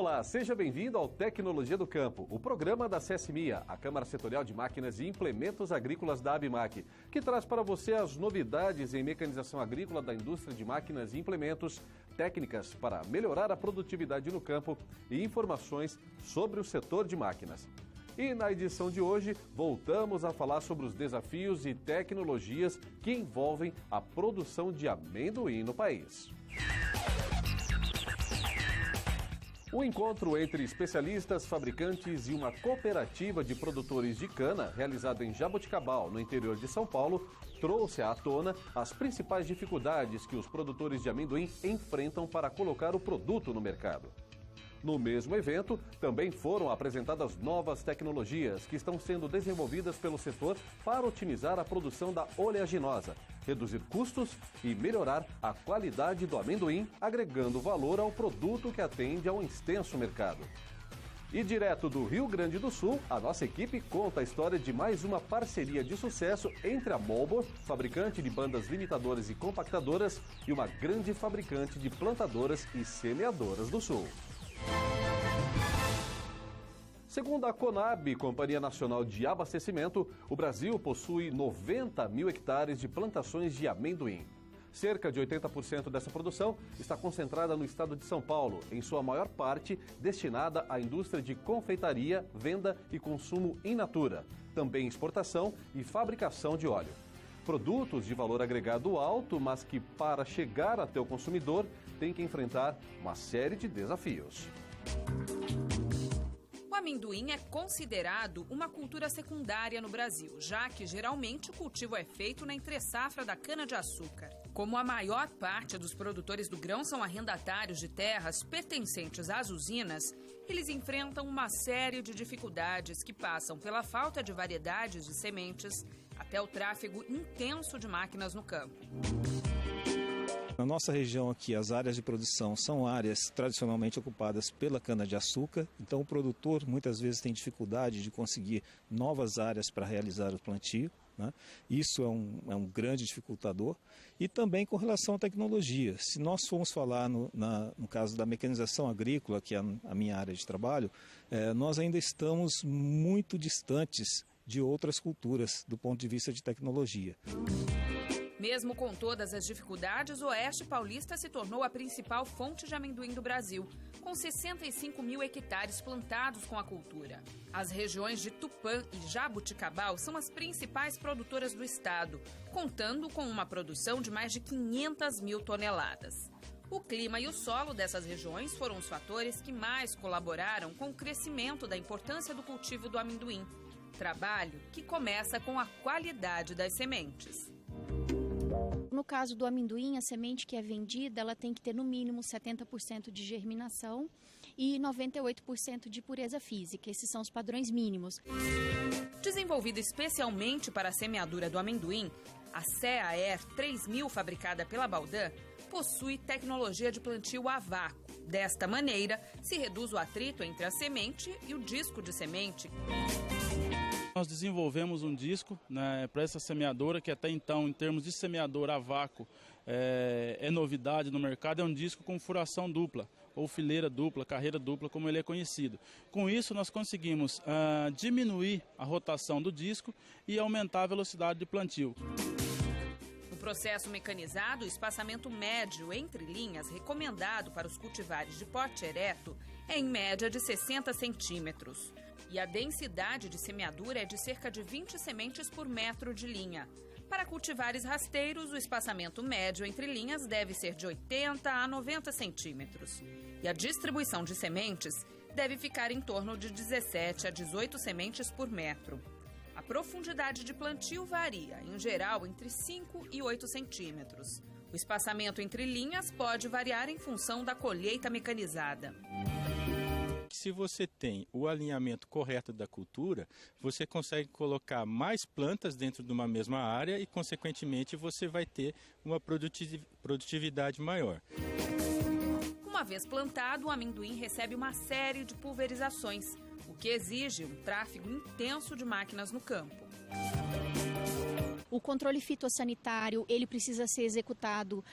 Olá, seja bem-vindo ao Tecnologia do Campo, o programa da CSMIA, a Câmara Setorial de Máquinas e Implementos Agrícolas da ABMAC, que traz para você as novidades em mecanização agrícola da indústria de máquinas e implementos, técnicas para melhorar a produtividade no campo e informações sobre o setor de máquinas. E na edição de hoje, voltamos a falar sobre os desafios e tecnologias que envolvem a produção de amendoim no país. Um encontro entre especialistas, fabricantes e uma cooperativa de produtores de cana, realizado em Jaboticabal, no interior de São Paulo, trouxe à tona as principais dificuldades que os produtores de amendoim enfrentam para colocar o produto no mercado. No mesmo evento, também foram apresentadas novas tecnologias que estão sendo desenvolvidas pelo setor para otimizar a produção da oleaginosa, reduzir custos e melhorar a qualidade do amendoim, agregando valor ao produto que atende a um extenso mercado. E direto do Rio Grande do Sul, a nossa equipe conta a história de mais uma parceria de sucesso entre a Molbor, fabricante de bandas limitadoras e compactadoras, e uma grande fabricante de plantadoras e semeadoras do Sul. Segundo a Conab, Companhia Nacional de Abastecimento, o Brasil possui 90 mil hectares de plantações de amendoim. Cerca de 80% dessa produção está concentrada no estado de São Paulo, em sua maior parte destinada à indústria de confeitaria, venda e consumo in natura, também exportação e fabricação de óleo. Produtos de valor agregado alto, mas que para chegar até o consumidor tem que enfrentar uma série de desafios. O amendoim é considerado uma cultura secundária no Brasil, já que geralmente o cultivo é feito na entre-safra da cana-de-açúcar. Como a maior parte dos produtores do grão são arrendatários de terras pertencentes às usinas, eles enfrentam uma série de dificuldades que passam pela falta de variedades de sementes até o tráfego intenso de máquinas no campo. Na nossa região aqui, as áreas de produção são áreas tradicionalmente ocupadas pela cana-de-açúcar, então o produtor muitas vezes tem dificuldade de conseguir novas áreas para realizar o plantio, né? Isso é um grande dificultador. E também com relação à tecnologia. Se nós formos falar no caso da mecanização agrícola, que é a minha área de trabalho, nós ainda estamos muito distantes de outras culturas do ponto de vista de tecnologia. Mesmo com todas as dificuldades, o Oeste Paulista se tornou a principal fonte de amendoim do Brasil, com 65 mil hectares plantados com a cultura. As regiões de Tupã e Jaboticabal são as principais produtoras do estado, contando com uma produção de mais de 500 mil toneladas. O clima e o solo dessas regiões foram os fatores que mais colaboraram com o crescimento da importância do cultivo do amendoim. Trabalho que começa com a qualidade das sementes. No caso do amendoim, a semente que é vendida, ela tem que ter no mínimo 70% de germinação e 98% de pureza física. Esses são os padrões mínimos. Desenvolvida especialmente para a semeadura do amendoim, a CEA-ER 3000, fabricada pela Baldan, possui tecnologia de plantio a vácuo. Desta maneira, se reduz o atrito entre a semente e o disco de semente. Nós desenvolvemos um disco, né, para essa semeadora, que até então, em termos de semeadora a vácuo, é novidade no mercado, é um disco com furação dupla, ou fileira dupla, carreira dupla, como ele é conhecido. Com isso, nós conseguimos diminuir a rotação do disco e aumentar a velocidade de plantio. No processo mecanizado, o espaçamento médio entre linhas recomendado para os cultivares de porte ereto é em média de 60 centímetros. E a densidade de semeadura é de cerca de 20 sementes por metro de linha. Para cultivares rasteiros, o espaçamento médio entre linhas deve ser de 80 a 90 centímetros. E a distribuição de sementes deve ficar em torno de 17 a 18 sementes por metro. A profundidade de plantio varia, em geral, entre 5 e 8 centímetros. O espaçamento entre linhas pode variar em função da colheita mecanizada. Se você tem o alinhamento correto da cultura, você consegue colocar mais plantas dentro de uma mesma área e, consequentemente, você vai ter uma produtividade maior. Uma vez plantado, o amendoim recebe uma série de pulverizações, o que exige um tráfego intenso de máquinas no campo. O controle fitossanitário, ele precisa ser executado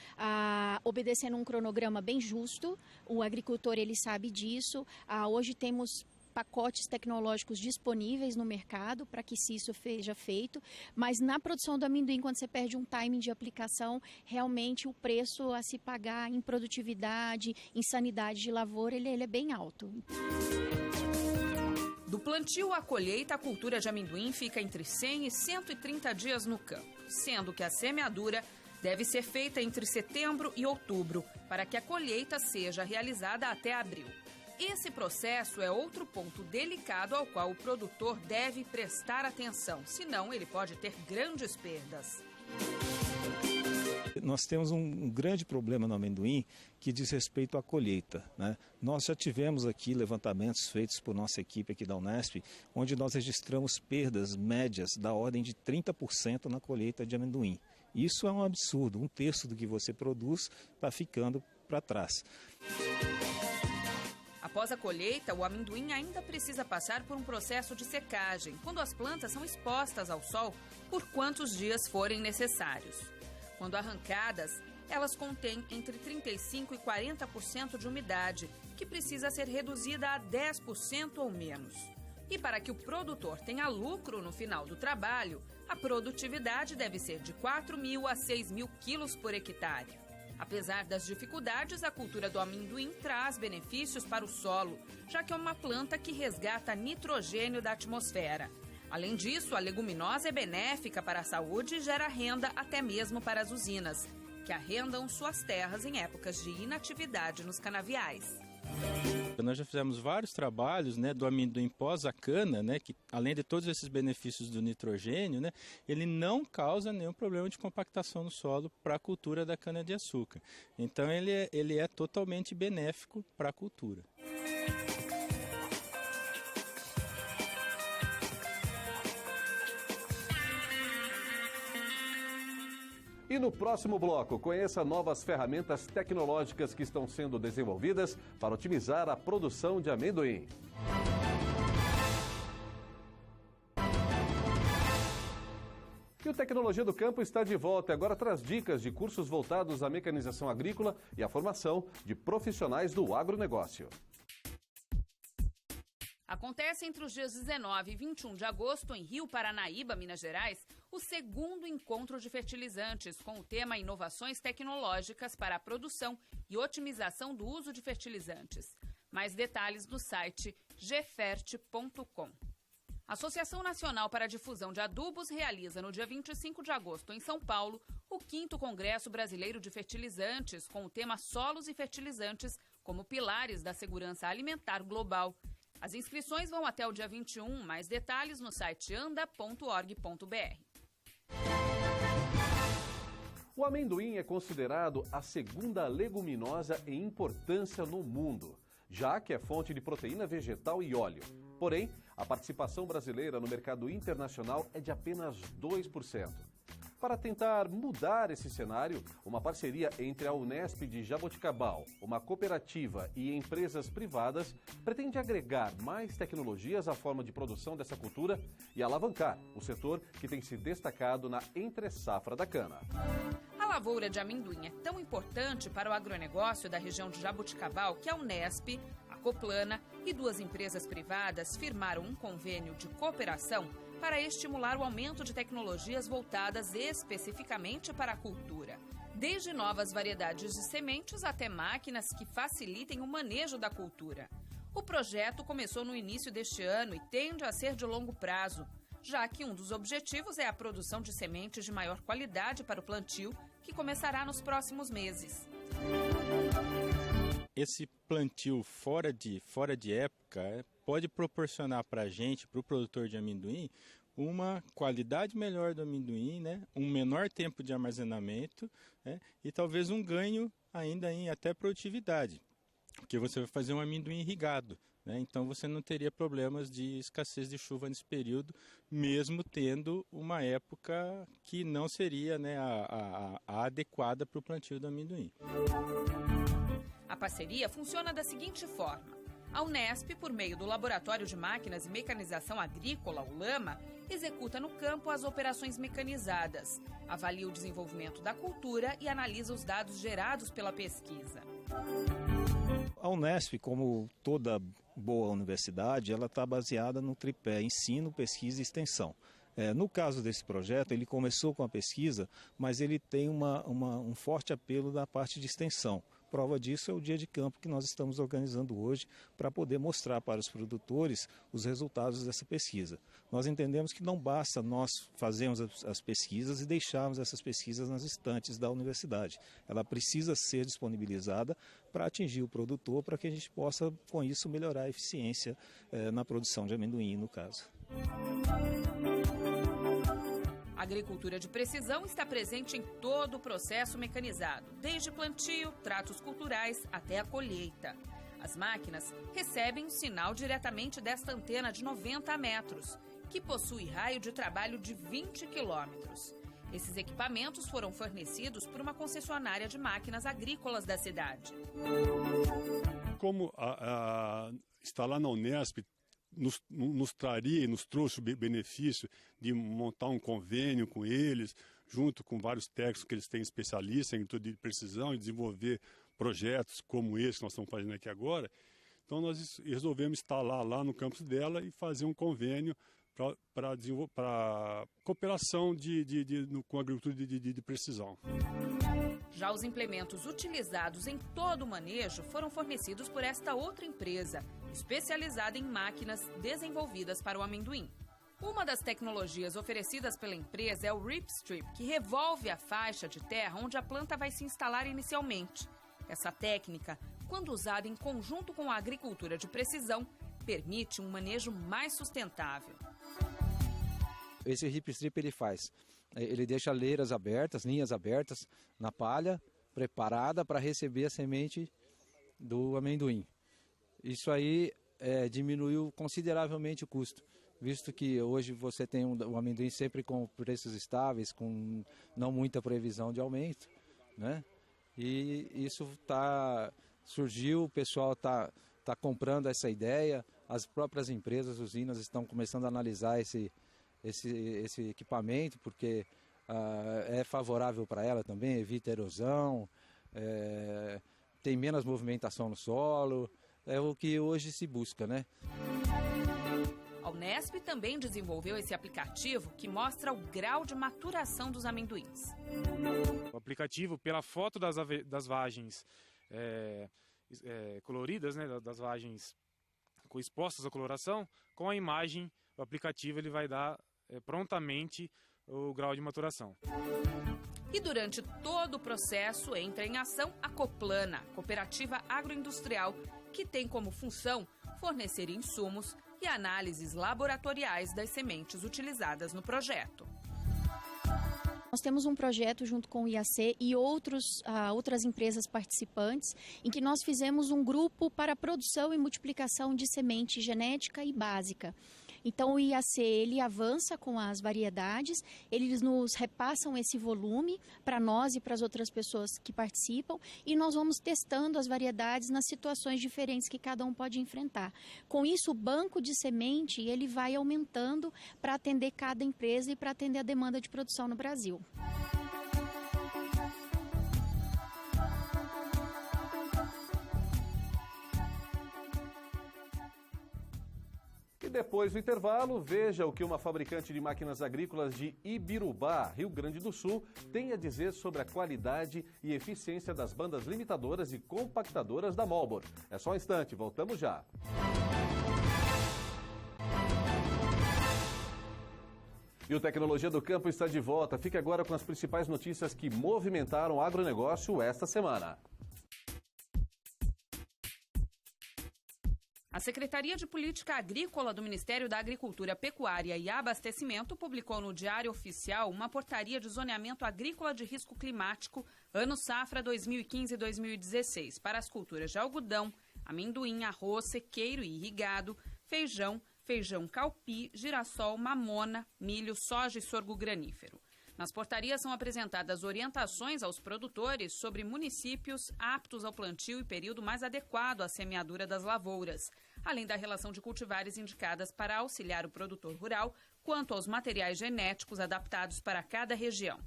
obedecendo um cronograma bem justo. O agricultor, ele sabe disso. Hoje temos pacotes tecnológicos disponíveis no mercado para que isso seja feito, mas na produção do amendoim, quando você perde um timing de aplicação, realmente o preço a se pagar em produtividade, em sanidade de lavoura, ele é bem alto. Do plantio à colheita, a cultura de amendoim fica entre 100 e 130 dias no campo, sendo que a semeadura deve ser feita entre setembro e outubro, para que a colheita seja realizada até abril. Esse processo é outro ponto delicado ao qual o produtor deve prestar atenção, senão ele pode ter grandes perdas. Nós temos um grande problema no amendoim que diz respeito à colheita, né? Nós já tivemos aqui levantamentos feitos por nossa equipe aqui da Unesp, onde nós registramos perdas médias da ordem de 30% na colheita de amendoim. Isso é um absurdo, 1/3 do que você produz está ficando para trás. Após a colheita, o amendoim ainda precisa passar por um processo de secagem, quando as plantas são expostas ao sol por quantos dias forem necessários. Quando arrancadas, elas contêm entre 35% e 40% de umidade, que precisa ser reduzida a 10% ou menos. E para que o produtor tenha lucro no final do trabalho, a produtividade deve ser de 4.000 a 6.000 quilos por hectare. Apesar das dificuldades, a cultura do amendoim traz benefícios para o solo, já que é uma planta que resgata nitrogênio da atmosfera. Além disso, a leguminosa é benéfica para a saúde e gera renda até mesmo para as usinas, que arrendam suas terras em épocas de inatividade nos canaviais. Nós já fizemos vários trabalhos, né, do amendoim pós a cana, né, que além de todos esses benefícios do nitrogênio, né, ele não causa nenhum problema de compactação no solo para a cultura da cana-de-açúcar. Então ele é totalmente benéfico para a cultura. E no próximo bloco, conheça novas ferramentas tecnológicas que estão sendo desenvolvidas para otimizar a produção de amendoim. E o Tecnologia do Campo está de volta e agora traz dicas de cursos voltados à mecanização agrícola e à formação de profissionais do agronegócio. Acontece entre os dias 19 e 21 de agosto, em Rio Paranaíba, Minas Gerais, o segundo encontro de fertilizantes, com o tema Inovações Tecnológicas para a Produção e Otimização do Uso de Fertilizantes. Mais detalhes no site gfert.com. A Associação Nacional para a Difusão de Adubos realiza no dia 25 de agosto, em São Paulo, o 5º Congresso Brasileiro de Fertilizantes, com o tema Solos e Fertilizantes como pilares da segurança alimentar global. As inscrições vão até o dia 21, mais detalhes no site anda.org.br. O amendoim é considerado a segunda leguminosa em importância no mundo, já que é fonte de proteína vegetal e óleo. Porém, a participação brasileira no mercado internacional é de apenas 2%. Para tentar mudar esse cenário, uma parceria entre a Unesp de Jaboticabal, uma cooperativa e empresas privadas pretende agregar mais tecnologias à forma de produção dessa cultura e alavancar o setor que tem se destacado na entre-safra da cana. A lavoura de amendoim é tão importante para o agronegócio da região de Jaboticabal que a Unesp, a Coplana e 2 empresas privadas firmaram um convênio de cooperação para estimular o aumento de tecnologias voltadas especificamente para a cultura. Desde novas variedades de sementes até máquinas que facilitem o manejo da cultura. O projeto começou no início deste ano e tende a ser de longo prazo, já que um dos objetivos é a produção de sementes de maior qualidade para o plantio, que começará nos próximos meses. Esse plantio fora de época pode proporcionar para a gente, para o produtor de amendoim, uma qualidade melhor do amendoim, né? Um menor tempo de armazenamento, né? E talvez um ganho ainda em até produtividade, porque você vai fazer um amendoim irrigado, né? Então você não teria problemas de escassez de chuva nesse período, mesmo tendo uma época que não seria, né, a adequada para o plantio do amendoim. A parceria funciona da seguinte forma. A Unesp, por meio do Laboratório de Máquinas e Mecanização Agrícola, o LAMA, executa no campo as operações mecanizadas, avalia o desenvolvimento da cultura e analisa os dados gerados pela pesquisa. A Unesp, como toda boa universidade, ela está baseada no tripé ensino, pesquisa e extensão. No caso desse projeto, ele começou com a pesquisa, mas ele tem um forte apelo da parte de extensão. Prova disso é o dia de campo que nós estamos organizando hoje para poder mostrar para os produtores os resultados dessa pesquisa. Nós entendemos que não basta nós fazermos as pesquisas e deixarmos essas pesquisas nas estantes da universidade. Ela precisa ser disponibilizada para atingir o produtor, para que a gente possa, com isso, melhorar a eficiência na produção de amendoim, no caso. A agricultura de precisão está presente em todo o processo mecanizado, desde plantio, tratos culturais até a colheita. As máquinas recebem o sinal diretamente desta antena de 90 metros, que possui raio de trabalho de 20 quilômetros. Esses equipamentos foram fornecidos por uma concessionária de máquinas agrícolas da cidade. Como está lá na Unesp, nos traria e nos trouxe o benefício de montar um convênio com eles, junto com vários técnicos que eles têm especialistas em agricultura de precisão, e desenvolver projetos como esse que nós estamos fazendo aqui agora. Então nós resolvemos instalar lá no campus dela e fazer um convênio para cooperação com a agricultura de precisão. Já os implementos utilizados em todo o manejo foram fornecidos por esta outra empresa, especializada em máquinas desenvolvidas para o amendoim. Uma das tecnologias oferecidas pela empresa é o Rip Strip, que revolve a faixa de terra onde a planta vai se instalar inicialmente. Essa técnica, quando usada em conjunto com a agricultura de precisão, permite um manejo mais sustentável. Esse Rip Strip ele deixa linhas abertas na palha, preparada para receber a semente do amendoim. Isso aí diminuiu consideravelmente o custo, visto que hoje você tem um amendoim sempre com preços estáveis, com não muita previsão de aumento, né? E isso surgiu, o pessoal está comprando essa ideia, as próprias empresas, usinas estão começando a analisar esse equipamento, porque é favorável para ela também, evita erosão, tem menos movimentação no solo, é o que hoje se busca, né? A Unesp também desenvolveu esse aplicativo que mostra o grau de maturação dos amendoins. O aplicativo, pela foto das vagens coloridas, né, das vagens expostas à coloração, com a imagem, o aplicativo ele vai dar prontamente o grau de maturação. E durante todo o processo entra em ação a Coplana, cooperativa agroindustrial, que tem como função fornecer insumos e análises laboratoriais das sementes utilizadas no projeto. Nós temos um projeto junto com o IAC e outras empresas participantes, em que nós fizemos um grupo para produção e multiplicação de semente genética e básica. Então o IAC ele avança com as variedades, eles nos repassam esse volume para nós e para as outras pessoas que participam, e nós vamos testando as variedades nas situações diferentes que cada um pode enfrentar. Com isso, o banco de semente ele vai aumentando para atender cada empresa e para atender a demanda de produção no Brasil. E depois do intervalo, veja o que uma fabricante de máquinas agrícolas de Ibirubá, Rio Grande do Sul, tem a dizer sobre a qualidade e eficiência das bandas limitadoras e compactadoras da Marlboro. É só um instante, voltamos já. E o Tecnologia do Campo está de volta. Fique agora com as principais notícias que movimentaram o agronegócio esta semana. A Secretaria de Política Agrícola do Ministério da Agricultura, Pecuária e Abastecimento publicou no Diário Oficial uma portaria de zoneamento agrícola de risco climático ano safra 2015-2016 para as culturas de algodão, amendoim, arroz, sequeiro e irrigado, feijão calpi, girassol, mamona, milho, soja e sorgo granífero. Nas portarias são apresentadas orientações aos produtores sobre municípios aptos ao plantio e período mais adequado à semeadura das lavouras, além da relação de cultivares indicadas para auxiliar o produtor rural quanto aos materiais genéticos adaptados para cada região.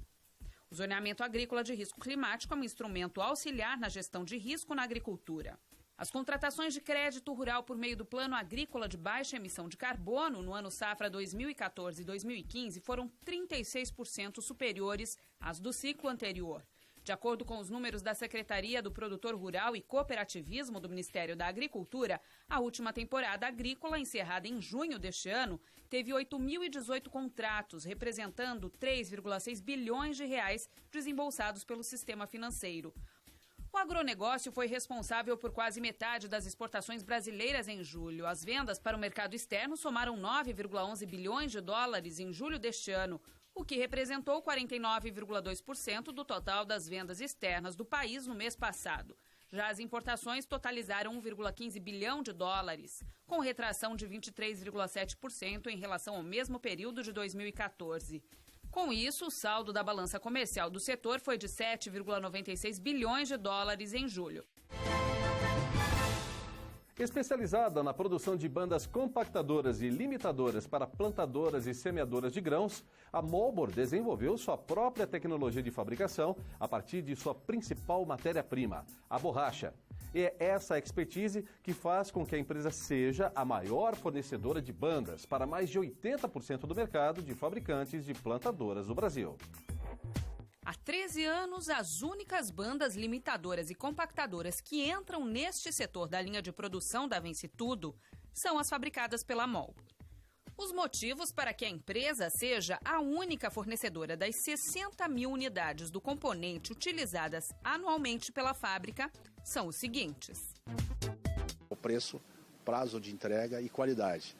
O zoneamento agrícola de risco climático é um instrumento auxiliar na gestão de risco na agricultura. As contratações de crédito rural por meio do Plano Agrícola de Baixa Emissão de Carbono no ano safra 2014 e 2015 foram 36% superiores às do ciclo anterior. De acordo com os números da Secretaria do Produtor Rural e Cooperativismo do Ministério da Agricultura, a última temporada agrícola, encerrada em junho deste ano, teve 8.018 contratos, representando 3,6 bilhões de reais desembolsados pelo sistema financeiro. O agronegócio foi responsável por quase metade das exportações brasileiras em julho. As vendas para o mercado externo somaram 9,11 bilhões de dólares em julho deste ano, o que representou 49,2% do total das vendas externas do país no mês passado. Já as importações totalizaram 1,15 bilhão de dólares, com retração de 23,7% em relação ao mesmo período de 2014. Com isso, o saldo da balança comercial do setor foi de 7,96 bilhões de dólares em julho. Especializada na produção de bandas compactadoras e limitadoras para plantadoras e semeadoras de grãos, a Molbor desenvolveu sua própria tecnologia de fabricação a partir de sua principal matéria-prima, a borracha. E é essa expertise que faz com que a empresa seja a maior fornecedora de bandas para mais de 80% do mercado de fabricantes de plantadoras do Brasil. Há 13 anos, as únicas bandas limitadoras e compactadoras que entram neste setor da linha de produção da Vence Tudo são as fabricadas pela Molbor. Os motivos para que a empresa seja a única fornecedora das 60 mil unidades do componente utilizadas anualmente pela fábrica são os seguintes: o preço, prazo de entrega e qualidade,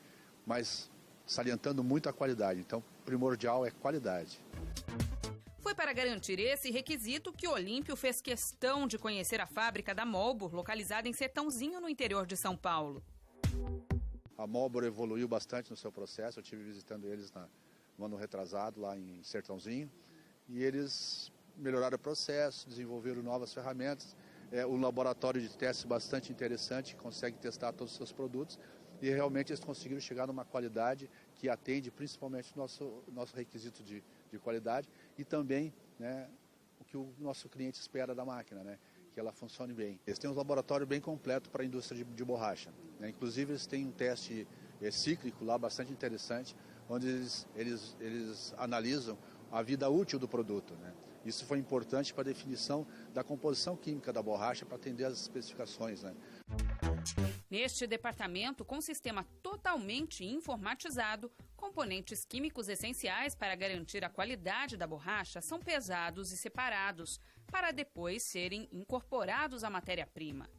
mas salientando muito a qualidade, então primordial é qualidade. Foi para garantir esse requisito que o Olímpio fez questão de conhecer a fábrica da Molbor, localizada em Sertãozinho, no interior de São Paulo. A Molbor evoluiu bastante no seu processo, eu estive visitando eles no ano retrasado, lá em Sertãozinho, e eles melhoraram o processo, desenvolveram novas ferramentas, um laboratório de teste bastante interessante, que consegue testar todos os seus produtos, e realmente eles conseguiram chegar numa qualidade que atende principalmente o nosso requisito de qualidade e também, né, o que o nosso cliente espera da máquina, né, que ela funcione bem. Eles têm um laboratório bem completo para a indústria de borracha, né? Inclusive eles têm um teste cíclico lá bastante interessante, onde eles analisam a vida útil do produto, né? Isso foi importante para a definição da composição química da borracha para atender às especificações, né? Neste departamento, com sistema totalmente informatizado, componentes químicos essenciais para garantir a qualidade da borracha são pesados e separados, para depois serem incorporados à matéria-prima.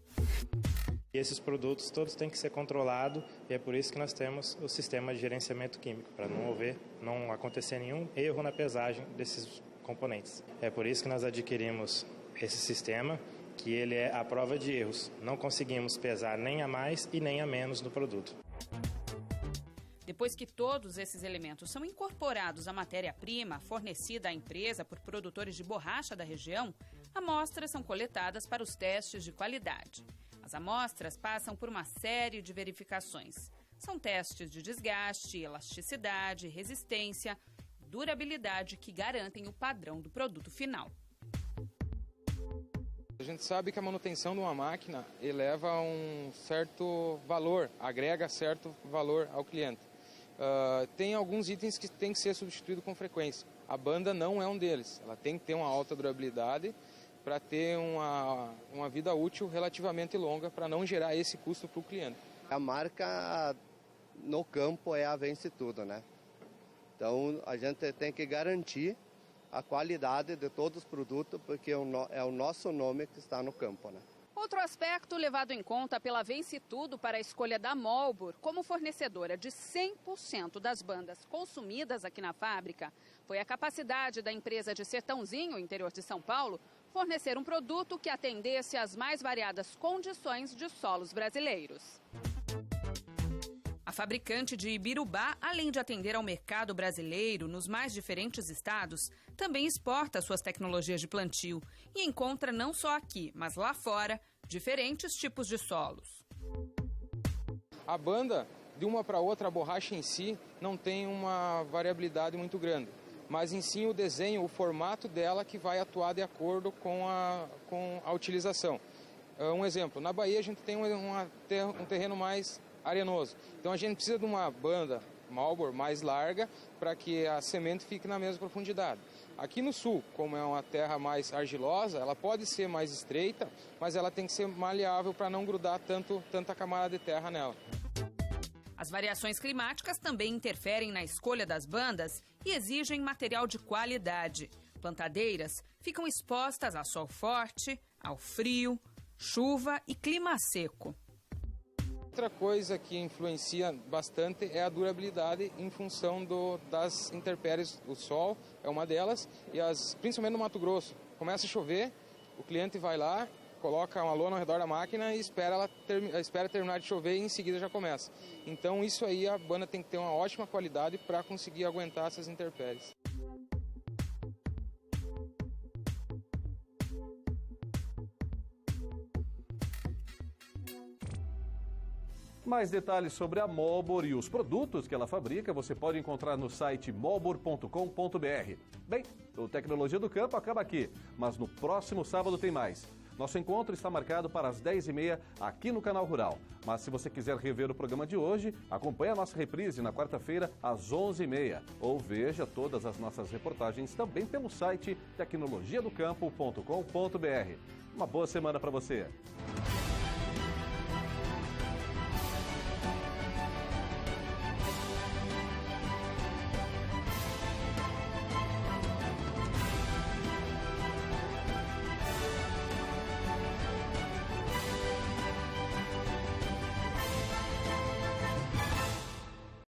Esses produtos todos têm que ser controlados e é por isso que nós temos o sistema de gerenciamento químico, para não acontecer nenhum erro na pesagem desses componentes. É por isso que nós adquirimos esse sistema, que ele é a prova de erros. Não conseguimos pesar nem a mais e nem a menos do produto. Depois que todos esses elementos são incorporados à matéria-prima fornecida à empresa por produtores de borracha da região, amostras são coletadas para os testes de qualidade. As amostras passam por uma série de verificações. São testes de desgaste, elasticidade, resistência, durabilidade que garantem o padrão do produto final. A gente sabe que a manutenção de uma máquina eleva um certo valor, agrega certo valor ao cliente. Tem alguns itens que têm que ser substituídos com frequência. A banda não é um deles. Ela tem que ter uma alta durabilidade para ter uma vida útil relativamente longa, para não gerar esse custo para o cliente. A marca no campo é a Vence Tudo, né? Então a gente tem que garantir a qualidade de todos os produtos, porque é o nosso nome que está no campo, né? Outro aspecto levado em conta pela Vence Tudo para a escolha da Molbor como fornecedora de 100% das bandas consumidas aqui na fábrica foi a capacidade da empresa de Sertãozinho, interior de São Paulo, fornecer um produto que atendesse às mais variadas condições de solos brasileiros. A fabricante de Ibirubá, além de atender ao mercado brasileiro nos mais diferentes estados, também exporta suas tecnologias de plantio e encontra não só aqui, mas lá fora, diferentes tipos de solos. A banda de uma para outra a borracha em si não tem uma variabilidade muito grande, mas em si o desenho, o formato dela que vai atuar de acordo com a utilização. Um exemplo, na Bahia a gente tem um terreno mais arenoso, então a gente precisa de uma banda Marlboro mais larga para que a semente fique na mesma profundidade. Aqui no sul, como é uma terra mais argilosa, ela pode ser mais estreita, mas ela tem que ser maleável para não grudar tanta camada de terra nela. As variações climáticas também interferem na escolha das bandas e exigem material de qualidade. Plantadeiras ficam expostas a sol forte, ao frio, chuva e clima seco. Outra coisa que influencia bastante é a durabilidade em função das intempéries. O sol é uma delas, e principalmente no Mato Grosso. Começa a chover, o cliente vai lá, coloca uma lona ao redor da máquina e espera terminar de chover e em seguida já começa. Então isso aí a banda tem que ter uma ótima qualidade para conseguir aguentar essas intempéries. Mais detalhes sobre a Marlboro e os produtos que ela fabrica você pode encontrar no site marlboro.com.br. Bem, o Tecnologia do Campo acaba aqui, mas no próximo sábado tem mais. Nosso encontro está marcado para as 10h30 aqui no Canal Rural. Mas se você quiser rever o programa de hoje, acompanhe a nossa reprise na quarta-feira às 11h30. Ou veja todas as nossas reportagens também pelo site tecnologiadocampo.com.br. Uma boa semana para você!